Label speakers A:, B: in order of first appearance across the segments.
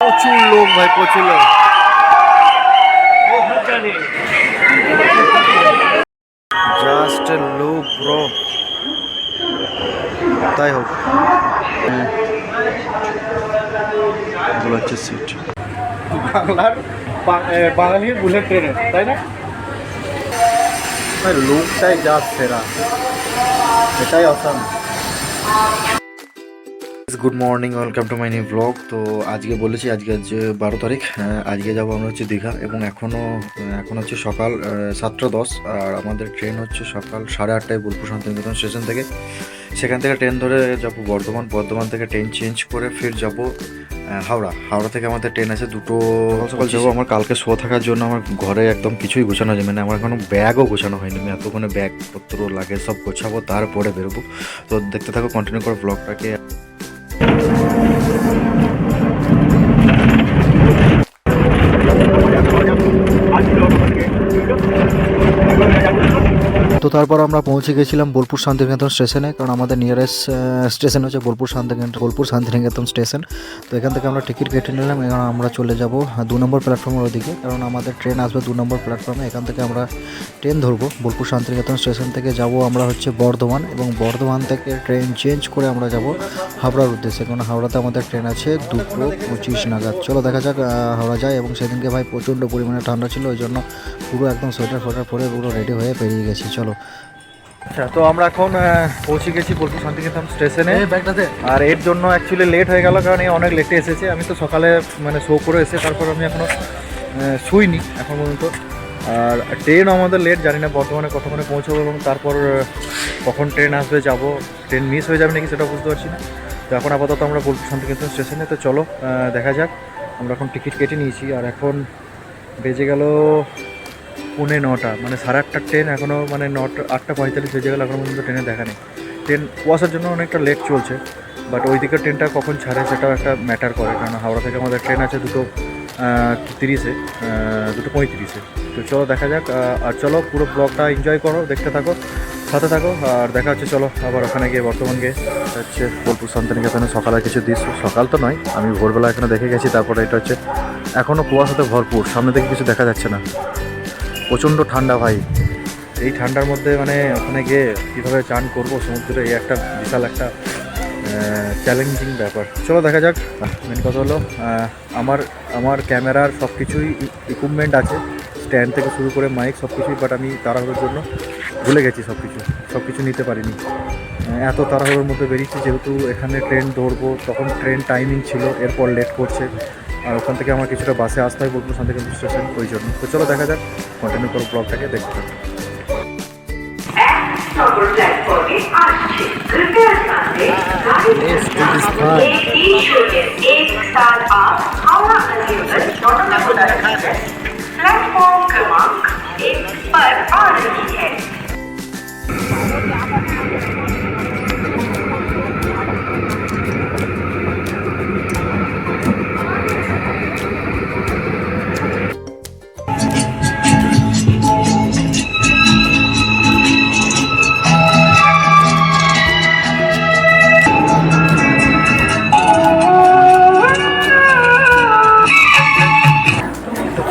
A: প্রচুর লোক ভাই, প্রচুর লোক। জাস্ট লোক ব্রো, তাই হোক। এগুলো হচ্ছে সিট বাংলার, বাঙালির বুলেট ট্রেনের, তাই না? লোকটাই যা সেরা, এটাই awesome. Good morning, welcome to my new blog. তো আজকে বলেছি, আজকে হচ্ছে 12 তারিখ। আজকে যাবো আমরা হচ্ছে দীঘা, এবং এখন হচ্ছে সকাল 7:10, আর আমাদের ট্রেন হচ্ছে সকাল 8:30টায় বোলপুর শান্তিনিকেতন স্টেশন থেকে। সেখান থেকে ট্রেন ধরে যাব বর্ধমান থেকে ট্রেন চেঞ্জ করে ফির যাব হাওড়া থেকে আমাদের ট্রেন আছে দুটো। সকাল যাবো। আমার কালকে শো থাকার জন্য আমার ঘরে একদম কিছুই গোছানো যায়, মানে আমার এখনো ব্যাগও গোছানো হয়নি। আমি এতক্ষণে ব্যাগপত্র লাগে সব গোছাবো, তারপরে বেরোবো। তো দেখতে থাকো, কন্টিনিউ করো ব্লগটাকে। তো তারপর আমরা পৌঁছে গেছিলাম বোলপুর শান্তিনিকেতন স্টেশনে, কারণ আমাদের নিয়ারেস্ট স্টেশন হচ্ছে বোলপুর শান্তিনিকেতন স্টেশন। তো এখান থেকে আমরা টিকিট কেটে নিলাম। এখন আমরা চলে যাব 2 নম্বর প্ল্যাটফর্মের ওদিকে, কারণ আমাদের ট্রেন আসবে 2 নম্বর প্ল্যাটফর্মে। এখান থেকে আমরা ট্রেন ধরবো। বোলপুর শান্তিনিকেতন স্টেশন থেকে যাব আমরা হচ্ছে বর্ধমান, এবং বর্ধমান থেকে ট্রেন চেঞ্জ করে আমরা যাব হাওড়ার উদ্দেশ্যে, কারণ হাওড়াতে আমাদের ট্রেন আছে 2:25 নাগাদ। চলো দেখা যাক হাওড়া যায়। এবং সেদিনকে ভাই প্রচণ্ড পরিমাণে ঠান্ডা ছিল, ওই জন্য পুরো একদম সোয়েটার পরে পুরো রেডি হয়ে বেরিয়ে গেছি। চলো। আচ্ছা, তো আমরা এখন পৌঁছে গেছি বোলপুর শান্তিনিকেতন স্টেশনে। আর এর জন্য অ্যাকচুয়ালি লেট হয়ে গেল, কারণ অনেক লেটে এসেছে। আমি তো সকালে মানে শো করে এসে তারপর আমি এখনও শুইনি এখন পর্যন্ত। আর ট্রেন আমাদের লেট, জানি না বর্ধমানে কতক্ষণে পৌঁছবো, এবং তারপর কখন ট্রেন আসবে, যাব ট্রেন মিস হয়ে যাবে নাকি সেটা বুঝতে পারছি না। তো এখন আপাতত আমরা বোলপুর শান্তিনিকেতন স্টেশনে। তো চলো দেখা যাক। আমরা এখন টিকিট কেটে নিয়েছি, আর এখন বেজে গেল 9:45, মানে 8:30 ট্রেন এখনও, মানে 8:45 বেজে গেল, এখনও পর্যন্ত ট্রেনে দেখা নেই। ট্রেন কুয়াশার জন্য অনেকটা লেট চলছে, বাট ওই দিকের ট্রেনটা কখন ছাড়ে সেটাও একটা ম্যাটার করে, কারণ হাওড়া থেকে আমাদের ট্রেন আছে 2:30-এ, 2:35-এ। তো চলো দেখা যাক। আর চলো পুরো ব্লগটা এনজয় করো, দেখতে থাকো, সাথে থাকো, আর দেখা হচ্ছে। চলো আবার ওখানে গিয়ে বর্তমান গিয়ে হচ্ছে বোলপুর শান্তিনিকেতনে সকালে কিছু দৃশ্য। সকাল তো নয়, আমি ভোরবেলা এখানে দেখে গেছি। তারপরে এটা হচ্ছে এখনও কুয়াশাতে ভরপুর, সামনে থেকে কিছু দেখা যাচ্ছে না, প্রচণ্ড ঠান্ডা ভাই। এই ঠান্ডার মধ্যে মানে ওখানে গিয়ে কীভাবে চান করবো সমুদ্রে, এই একটা বিশাল একটা চ্যালেঞ্জিং ব্যাপার। চলো দেখা যাক। মেন কথা হলো আমার ক্যামেরার সব কিছুই ইকুইপমেন্ট আছে, স্ট্যান্ড থেকে শুরু করে মাইক সব কিছুই, বাট আমি তাড়াহুড়োর জন্য ভুলে গেছি সব কিছু নিতে পারিনি। এত তাড়াহুড়োর মধ্যে বেরিয়েছি, যেহেতু এখানে ট্রেন ধরবো, তখন ট্রেন টাইমিং ছিল, এরপর লেট করছে, আর ওখান থেকে আমার কিছুটা বাসে আসতে হয় বোলপুর শান্তিনিকেতন স্টেশন, ওই জন্য। তো চলো দেখা যাক, কন্টিনিউ করো ব্লগটাকে, দেখতে থাকো।
B: प्लेटफॉर्म क्रमांक 1 पर आ रही है।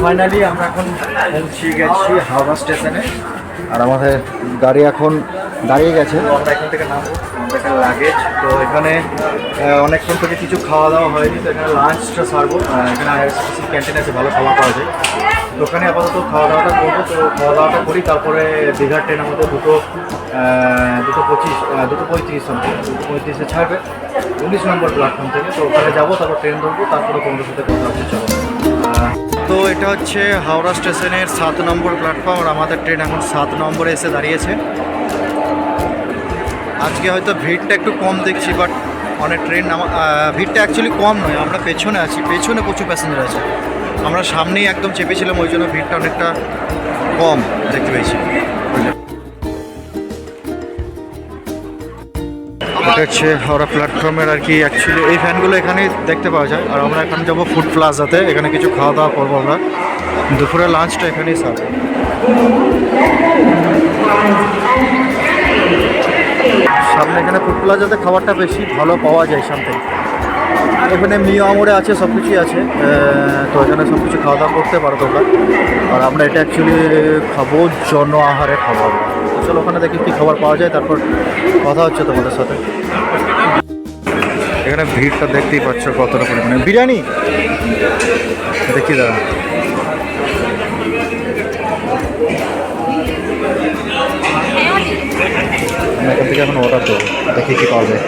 A: ফাইনালি আমরা এখন পৌঁছে গেছি হাওড়া স্টেশনে, আর আমাদের গাড়ি এখন দাঁড়িয়ে গেছে। তো আমরা এখান থেকে নামবো, আমাদের এখানে লাগেজ। তো এখানে অনেকক্ষণ থেকে কিছু খাওয়া দাওয়া হয়নি, তো এখানে লাঞ্চটা সারবো। এখানে আইআরসিটিসি ক্যান্টিন আছে, ভালো খাওয়া পাওয়া যায়। তো ওখানে আপাতত খাওয়া দাওয়াটা করবো। তো খাওয়া দাওয়াটা করি, তারপরে দীঘার ট্রেন আমাদের 2:35 সামথিং 2:35-এ ছাড়বে 19 নম্বর প্ল্যাটফর্ম থেকে। তো ওখানে যাবো, তারপর ট্রেন ধরবো, তারপরে তোমাদের সাথে কথা হচ্ছে। চলো। তো এটা হচ্ছে হাওড়া স্টেশনের 7 নম্বর প্ল্যাটফর্ম, আর আমাদের ট্রেন এখন 7 নম্বরে এসে দাঁড়িয়েছে। আজকে হয়তো ভিড়টা একটু কম দেখছি, বাট অনেক ট্রেন ভিড়টা অ্যাকচুয়ালি কম নয়, আমরা পেছনে আছি, পেছনে প্রচুর প্যাসেঞ্জার আছে। আমরা সামনেই একদম চেপেছিলাম, ওই জন্য ভিড়টা অনেকটা কম দেখতে পেয়েছি। এটা হচ্ছে হাওড়া প্ল্যাটফর্মের আর কি, অ্যাকচুয়ালি এই ফ্যানগুলো এখানেই দেখতে পাওয়া যায়। আর আমরা এখন যাবো ফুড প্লাজাতে, এখানে কিছু খাওয়া দাওয়া করবো আমরা। দুপুরের লাঞ্চটা এখানেই সারবো। সামনে এখানে ফুড প্লাজাতে খাবারটা বেশি ভালো পাওয়া যায় সামথিং। এখানে মিয়া মোড়ে আছে, সব কিছুই আছে। তো এখানে সব কিছু খাওয়া দাওয়া করতে পারো তোমরা। আর আমরা এটা অ্যাকচুয়ালি খাবো জন আহারে খাবো আমরা। তো চলো ওখানে দেখি কী খাবার পাওয়া যায়, তারপর কথা হচ্ছে তোমাদের সাথে। এখানে ভিড়টা দেখতেই পাচ্ছ কতটা পরিমাণে। বিরিয়ানি দেখি দাঁড়া, এখান থেকে এখন অর্ডার দেবো, দেখি কী পাওয়া যায়।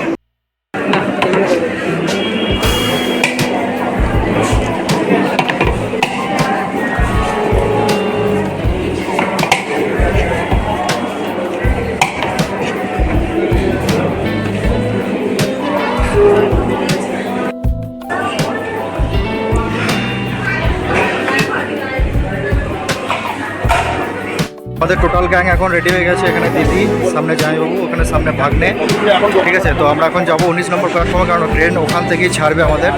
A: আমাদের টোটাল গ্যাং এখন রেডি হয়ে গেছে। এখানে দিদি, সামনে জামাইবাবু, ওখানে সামনে ভাগ্নে। ঠিক আছে, তো আমরা এখন যাবো 19 নম্বর প্ল্যাটফর্মে, কারণ ট্রেন ওখান থেকেই ছাড়বে আমাদের।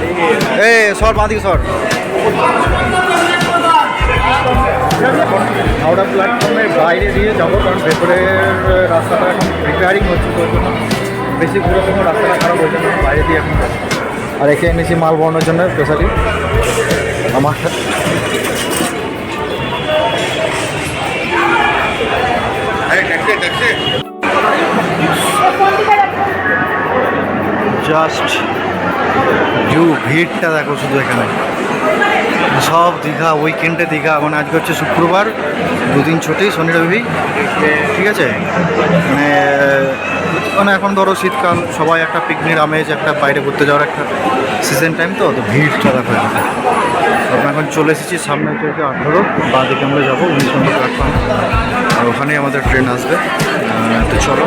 A: সর বাঁদিকে সর। হাওড়া প্ল্যাটফর্মের বাইরে দিয়ে যাবো, কারণ ভেতরের রাস্তাটা এখন রিপেয়ারিং হচ্ছে, তো ওই জন্য বেশি পুরোনো রাস্তাটা খারাপ হয়ে যাবে, বাইরে দিয়ে এখন যাবো। আর একে এনেছি মাল বহনের জন্য স্পেশালি আমার। জাস্ট ভিড়টা দেখো শুধু এখানে। সব দীঘা, উইকেন্ডে দীঘা। মানে আজকে হচ্ছে শুক্রবার, দুদিন ছুটি, শনি রবি। ঠিক আছে, মানে এখন ধরো শীতকাল, সবাই একটা পিকনিক আমেজ, একটা বাইরে ঘুরতে যাওয়ার একটা সিজন টাইম। তো ভিড়টা দেখো এখানে। আমরা এখন চলে এসেছি সামনে থেকে 18, বাঁ দিকে আমরা যাবো 19 নম্বর প্ল্যাটফর্মে, আর ওখানেই আমাদের ট্রেন আসবে। তো চলো।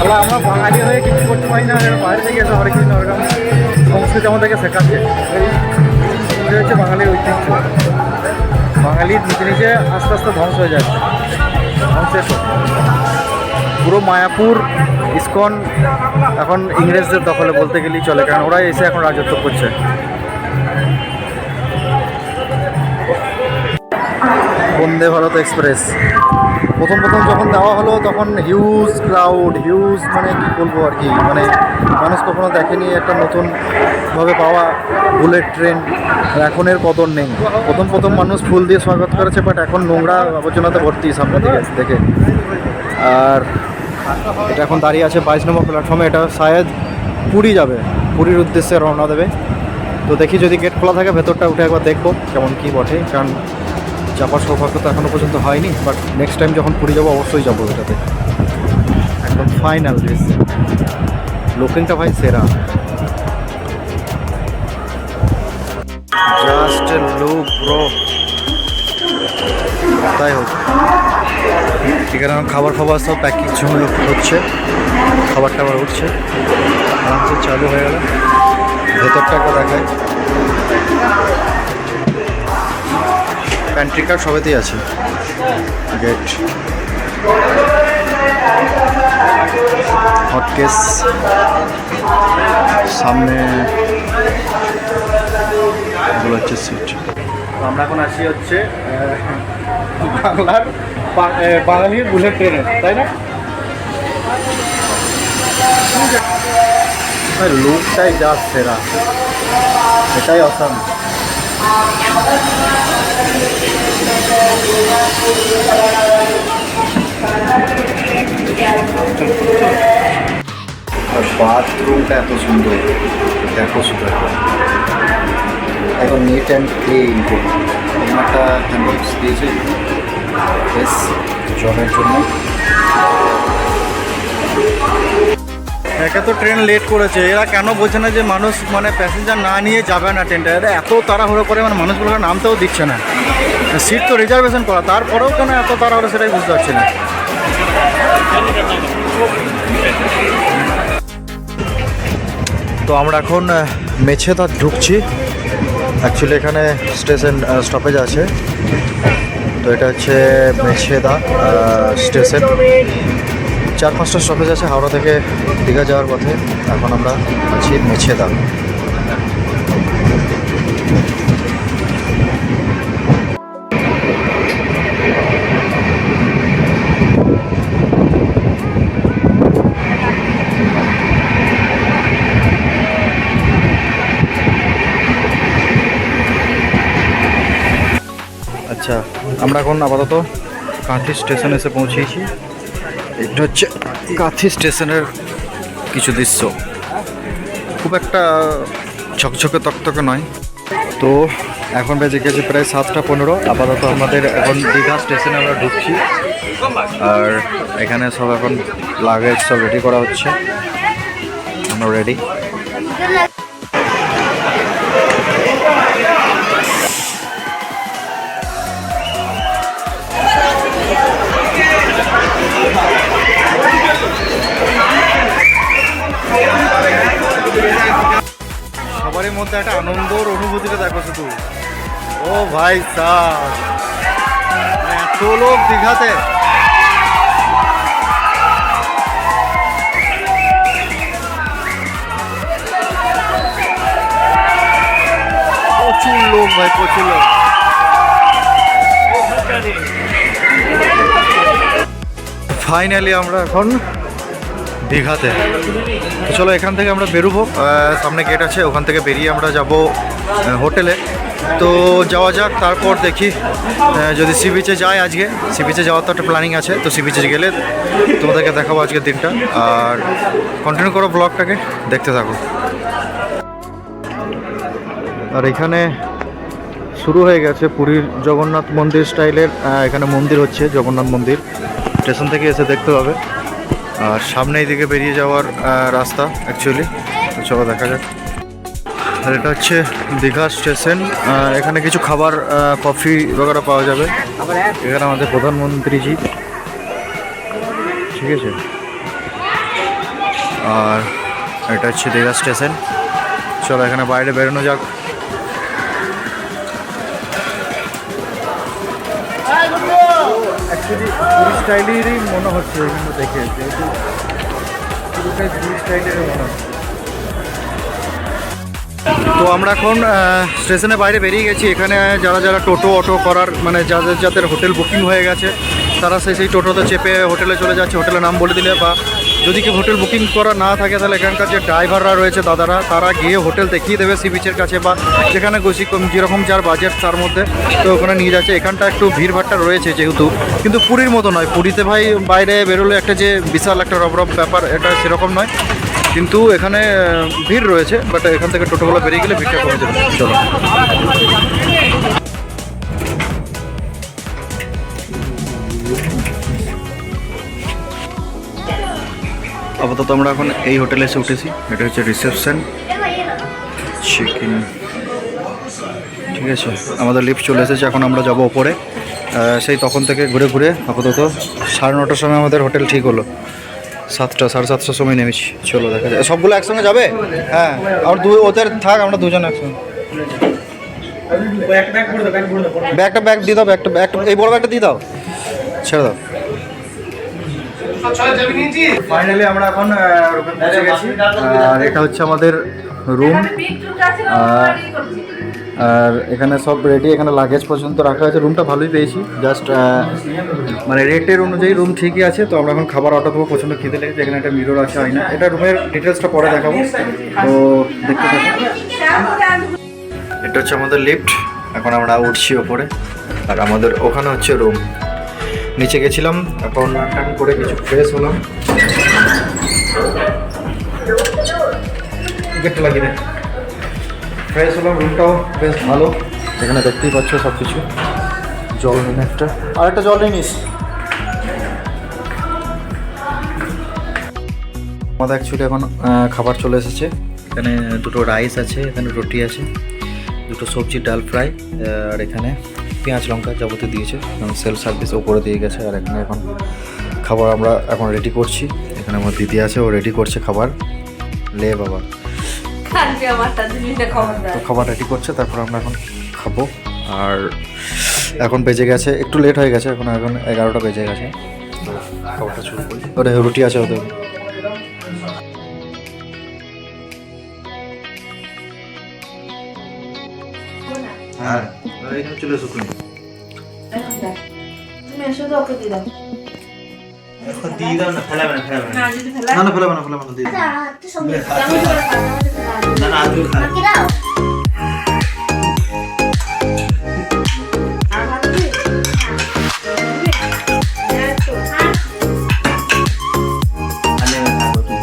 A: আমরা বাঙালি হয়ে কিছু করতে পারি না, বাইরে থেকে এসে হরে কিছু ওরকম সংস্কৃতি আমাদেরকে শেখাচ্ছে। এটা হচ্ছে বাঙালির ঐতিহ্য। বাঙালির নিচে নিচে আস্তে আস্তে ধ্বংস হয়ে যাচ্ছে, ধ্বংসের পুরো মায়াপুর ইসকন এখন ইংরেজদের দখলে বলতে গেলেই চলে, কারণ ওরাই এসে এখন রাজত্ব করছে। বন্দে ভারত এক্সপ্রেস প্রথম যখন দেওয়া হলো তখন হিউজ ক্রাউড, হিউজ মানে কি বলবো আর কি, মানে মানুষ কখনো দেখেনি একটা নতুনভাবে পাওয়া বুলেট ট্রেন। এখনের কদর নেই। প্রথম মানুষ ফুল দিয়ে স্বাগত করেছে, বাট এখন নোংরা আবর্জনাতে ভর্তি সামনে দিকে দেখে। আর এটা এখন দাঁড়িয়ে আছে 22 নম্বর প্ল্যাটফর্মে। এটা শায়দ পুরী যাবে, পুরীর উদ্দেশ্যে রওনা দেবে। তো দেখি যদি গেট খোলা থাকে ভেতরটা উঠে একবার দেখবো কেমন কী বটে, কারণ চাপার সৌভাগ্য তো এখনও পর্যন্ত হয়নি। বাট নেক্সট টাইম যখন পুরী যাবো অবশ্যই যাবো এটাতে। একদম ফাইনাল ড্রেস, লোকিংটা ভাই সেরা। জাস্ট লুক ব্রো, তাই হোক। এখানে খাবার সব প্যাকিং হচ্ছে, খাবার টাবার উঠছে, আরামসে চালু হয়ে গেল। ভেতরটা একবার দেখায়, প্যান্ট্রি কার্ড সবেতেই আছে। গেট, হটকেস, সামনে এগুলো হচ্ছে সিট। আমরা এখন আসি হচ্ছে বাঙালির বুলেট ট্রেনে, তাই না? লুকটাই যা সেরা, এটাই অসাম। বাথরুমটা এত সুন্দর, দেখো শুধু এখন নিট অ্যান্ড ক্লিন। একটা হ্যান্ডবক্স দিয়েছে বেশ জলের জন্য। একে তো ট্রেন লেট করেছে, এরা কেন বোঝে না যে মানুষ মানে প্যাসেঞ্জার না নিয়ে যাবে না ট্রেনটা। এরা এত তাড়াহুড়ো করে মানে মানুষগুলোকে নামতেও দিচ্ছে না। সিট তো রিজার্ভেশন করা, তারপরেও কেন এত তাড়াহুড়ো সেটাই বুঝতে পারছি না। তো আমরা এখন মেছেদা ঢুকছি। অ্যাকচুয়ালি এখানে স্টেশন স্টপেজ আছে, তো এটা হচ্ছে মেছেদা স্টেশন। 4-5টা স্টপেজ আছে হাওড়া থেকে দীঘা যাওয়ার পথে। এখন আমরা আছি মেছেদা। আচ্ছা, আমরা এখন আপাতত কাঁথি স্টেশনে এসে পৌঁছেছি। এটা হচ্ছে কাঁথি স্টেশনের কিছু দৃশ্য, খুব একটা ঝকঝকে তকতকে নয়। তো এখন বেজে গেছে প্রায় 7টা 15। আপাতত আমাদের এখন দীঘা স্টেশনে আমরা ঢুকছি, আর এখানে সব এখন লাগেজ সব রেডি করা হচ্ছে। আমরা রেডি। সবারই মধ্যে একটা আনন্দর অনুভূতিটা দেখো শুধু। ও ভাই সাহ, এত লোক দীঘাতে। প্রচুর লোক ভাই, প্রচুর লোক। ফাইনালি আমরা এখন দীঘাতে। তো চলো এখান থেকে আমরা বেরোবো, সামনে গেট আছে, ওখান থেকে বেরিয়ে আমরা যাব হোটেলে। তো যাওয়া যাক, তারপর দেখি যদি সি বিচে যাই। আজকে সি বিচে যাওয়ার তো একটা প্ল্যানিং আছে, তো সি বিচে গেলে তোমাদেরকে দেখাবো আজকের দিনটা। আর কন্টিনিউ করো ব্লগটাকে, দেখতে থাকো। আর এখানে শুরু হয়ে গেছে পুরীর জগন্নাথ মন্দির স্টাইলের, এখানে মন্দির হচ্ছে জগন্নাথ মন্দির। স্টেশন থেকে এসে দেখতে হবে। আর সামনে এইদিকে বেরিয়ে যাওয়ার রাস্তা অ্যাকচুয়ালি। তো চলো দেখা যাক। আর এটা হচ্ছে দীঘা স্টেশন। এখানে কিছু খাবার, কফি বগেরা পাওয়া যাবে। এখানে আমাদের প্রধানমন্ত্রীজি, ঠিক আছে। আর এটা হচ্ছে দীঘা স্টেশন। চলো এখানে বাইরে বেরোনো যাক। অ্যাকচুয়ালি পুরী স্টাইলেরই মনে হচ্ছে এখানে দেখে, যেহেতু পুরোটাই পুরী স্টাইলেরই মনে হচ্ছে। তো আমরা এখন স্টেশনের বাইরে বেরিয়ে গেছি। এখানে যারা যারা টোটো অটো করার, মানে যাদের যাদের হোটেল বুকিং হয়ে গেছে, তারা সেই টোটোতে চেপে হোটেলে চলে যাচ্ছে। হোটেলের নাম বলে দিলে, বা যদি কেউ হোটেল বুকিং করা না থাকে, তাহলে এখানকার যে ড্রাইভাররা রয়েছে দাদারা, তারা গিয়ে হোটেল দেখিয়ে দেবে সি বিচের কাছে, বা যেখানে যেরকম যার বাজেট তার মধ্যে, তো ওখানে নিয়ে যাচ্ছে। এখানটা একটু ভিড়ভাট্টা রয়েছে যেহেতু, কিন্তু পুরীর মতো নয়। পুরীতে ভাই বাইরে বেরোলে একটা যে বিশাল একটা রব ব্যাপার, এটা সেরকম নয়। কিন্তু এখানে ভিড় রয়েছে, বাট এখান থেকে টোটোগুলো বেরিয়ে গেলে ভিড়টা কমে যাবে। চলো। আপাতত আমরা এখন এই হোটেলে এসে উঠেছি। এটা হচ্ছে রিসেপশন, চেক ইন, ঠিক আছে। আমাদের লিফট চলে এসেছে, এখন আমরা যাব ওপরে। সেই তখন থেকে ঘুরে ঘুরে আপাতত 9:30টার সময় আমাদের হোটেল ঠিক হলো। 7:30 সময় নেমেছি। চলো দেখা যায়। সবগুলো একসঙ্গে যাবে? হ্যাঁ, আর ওদের থাক, আমরা দুজন একসঙ্গে। ব্যাগ দিয়ে দাও, ব্যাগটা এই বড় ব্যাগটা দিয়ে দাও, ছেড়ে দাও। ফাইনালি আমরা এখন রুমে পৌঁছে গেছি। আর এটা হচ্ছে আমাদের রুম। আর এখানে সব রেডি, এখানে লাগেজ পর্যন্ত রাখা আছে। রুমটা ভালোই পেয়েছি, জাস্ট মানে রেটের অনুযায়ী রুম ঠিকই আছে। তো আমরা এখন খাবার অর্ডার দেবো, প্রচণ্ড খিদে লেগেছে। এখানে একটা মিরর আছে, আয়না। এটা রুমের ডিটেলসটা পরে দেখাবো, তো দেখতে থাকো। এটা হচ্ছে আমাদের লিফট, এখন আমরা উঠছি ওপরে। আর আমাদের ওখানে হচ্ছে রুম। নিচে গেছিলাম, এখন টান করে কিছু ফ্রেশ হলাম। গেটটা লাগিয়ে দে। ফ্রেশ হলাম, রুমটাও বেশ ভালো। এখানে দেখতেই পাচ্ছ সব কিছু। জল নিন একটা, আর একটা জল নিয়ে নিস। আমাদের অ্যাকচুয়ালি এখন খাবার চলে এসেছে। এখানে দুটো রাইস আছে, এখানে রুটি আছে, দুটো সবজি, ডাল ফ্রাই, আর এখানে পেঁয়াজ লঙ্কা যাবতীয় দিয়েছে। সেলফ সার্ভিস ওপরে দিয়ে গেছে। আর এখানে এখন খাবার আমরা এখন রেডি করছি। এখানে আমার দিদি আছে, ও রেডি করছে খাবার। লে বাবা, তো খাবার রেডি করছে, তারপর আমরা এখন খাবো। আর এখন বেজে গেছে, একটু লেট হয়ে গেছে, এখন 11টা বেজে গেছে। খাবারটা শুরু করি। ওটা রুটি আছে ওদের। হ্যাঁ এখানে চলে এসো তুমি।
C: তুমি এসে তো ওকে দিয়ে দাও।
A: এখন দিয়ে দাও না, ফেলাবে না ফেলাবে
C: না যদি ফেলা
A: না ফেলাবে না ফেলাবে না দিয়ে দাও।
C: কেমন করে খাওয়া
A: না না আদু খা।
C: বাকি দাও আর ভাত দিবি? হ্যাঁ একটু
A: আলে খাবো তুই।